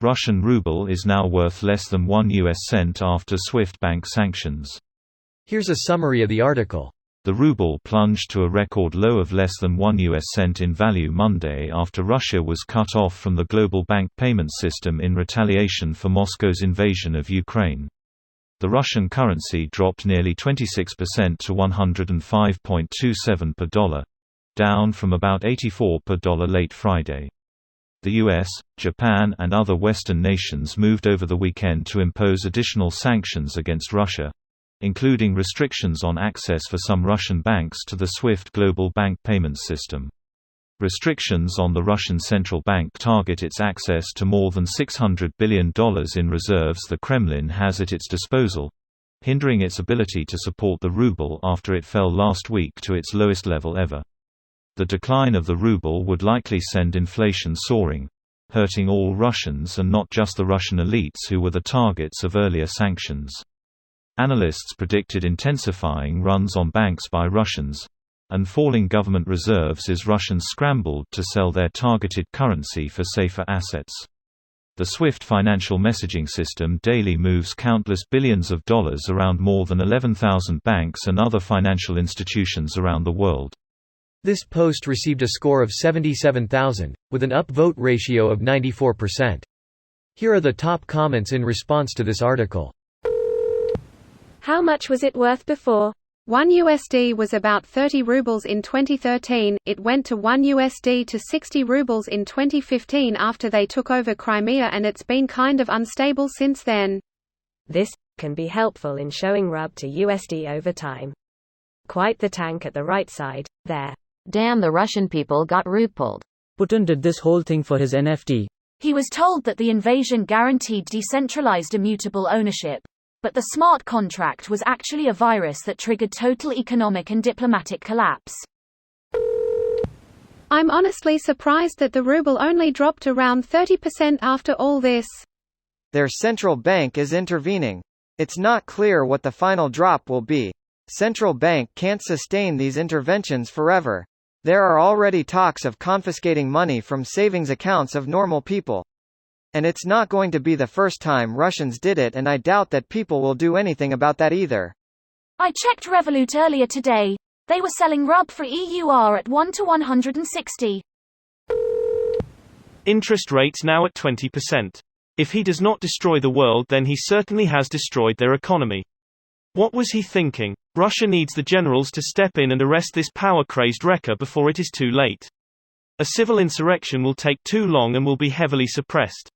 Russian ruble is now worth less than $0.01 after SWIFT bank sanctions. Here's a summary of the article. The ruble plunged to a record low of less than $0.01 in value Monday after Russia was cut off from the global bank payment system in retaliation for Moscow's invasion of Ukraine. The Russian currency dropped nearly 26% to 105.27 per dollar, down from about 84 per dollar late Friday. The US, Japan and other Western nations moved over the weekend to impose additional sanctions against Russia, including restrictions on access for some Russian banks to the SWIFT global bank payments system. Restrictions on the Russian central bank target its access to more than $600 billion in reserves the Kremlin has at its disposal, hindering its ability to support the ruble after it fell last week to its lowest level ever. The decline of the ruble would likely send inflation soaring, hurting all Russians and not just the Russian elites who were the targets of earlier sanctions. Analysts predicted intensifying runs on banks by Russians, and falling government reserves as Russians scrambled to sell their targeted currency for safer assets. The SWIFT financial messaging system daily moves countless billions of dollars around more than 11,000 banks and other financial institutions around the world. This post received a score of 77,000, with an upvote ratio of 94%. Here are the top comments in response to this article. How much was it worth before? 1 USD was about 30 rubles in 2013, it went to 1 USD to 60 rubles in 2015 after they took over Crimea, and it's been kind of unstable since then. This can be helpful in showing Rub to USD over time. Quite the tank at the right side, there. Damn, the Russian people got Rupled. Putin did this whole thing for his NFT. He was told that the invasion guaranteed decentralized immutable ownership. But the smart contract was actually a virus that triggered total economic and diplomatic collapse. I'm honestly surprised that the ruble only dropped around 30% after all this. Their central bank is intervening. It's not clear what the final drop will be. Central bank can't sustain these interventions forever. There are already talks of confiscating money from savings accounts of normal people. And it's not going to be the first time Russians did it, and I doubt that people will do anything about that either. I checked Revolut earlier today. They were selling Rub for EUR at 1 to 160. Interest rates now at 20%. If he does not destroy the world, then he certainly has destroyed their economy. What was he thinking? Russia needs the generals to step in and arrest this power-crazed wrecker before it is too late. A civil insurrection will take too long and will be heavily suppressed.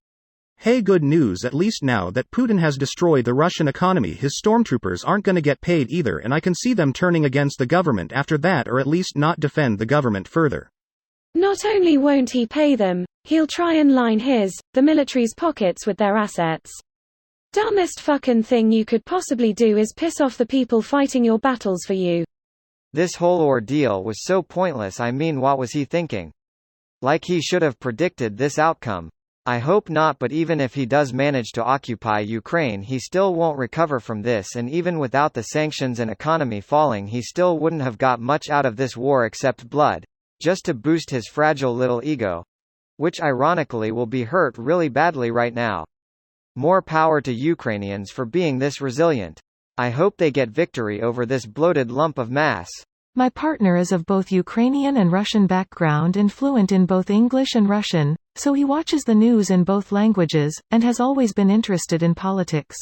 Hey, good news, at least now that Putin has destroyed the Russian economy, his stormtroopers aren't gonna get paid either, and I can see them turning against the government after that, or at least not defend the government further. Not only won't he pay them, he'll try and line the military's pockets with their assets. Dumbest fucking thing you could possibly do is piss off the people fighting your battles for you. This whole ordeal was so pointless. I mean, what was he thinking? Like he should have predicted this outcome. I hope not, but even if he does manage to occupy Ukraine, he still won't recover from this, and even without the sanctions and economy falling, he still wouldn't have got much out of this war except blood, just to boost his fragile little ego, which ironically will be hurt really badly right now. More power to Ukrainians for being this resilient. I hope they get victory over this bloated lump of mass. My partner is of both Ukrainian and Russian background and fluent in both English and Russian, so he watches the news in both languages, and has always been interested in politics.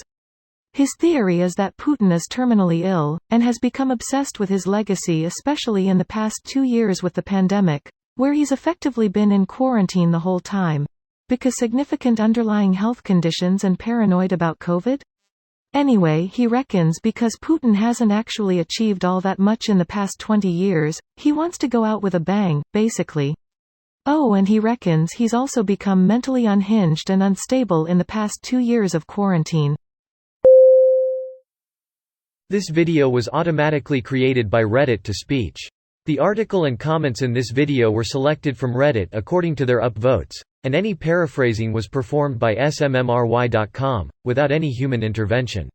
His theory is that Putin is terminally ill, and has become obsessed with his legacy, especially in the past 2 years with the pandemic, where he's effectively been in quarantine the whole time, because significant underlying health conditions and paranoid about COVID? Anyway, he reckons because Putin hasn't actually achieved all that much in the past 20 years, he wants to go out with a bang, basically. Oh, and he reckons he's also become mentally unhinged and unstable in the past 2 years of quarantine. This video was automatically created by Reddit to speech. The article and comments in this video were selected from Reddit according to their upvotes, and any paraphrasing was performed by smmry.com, without any human intervention.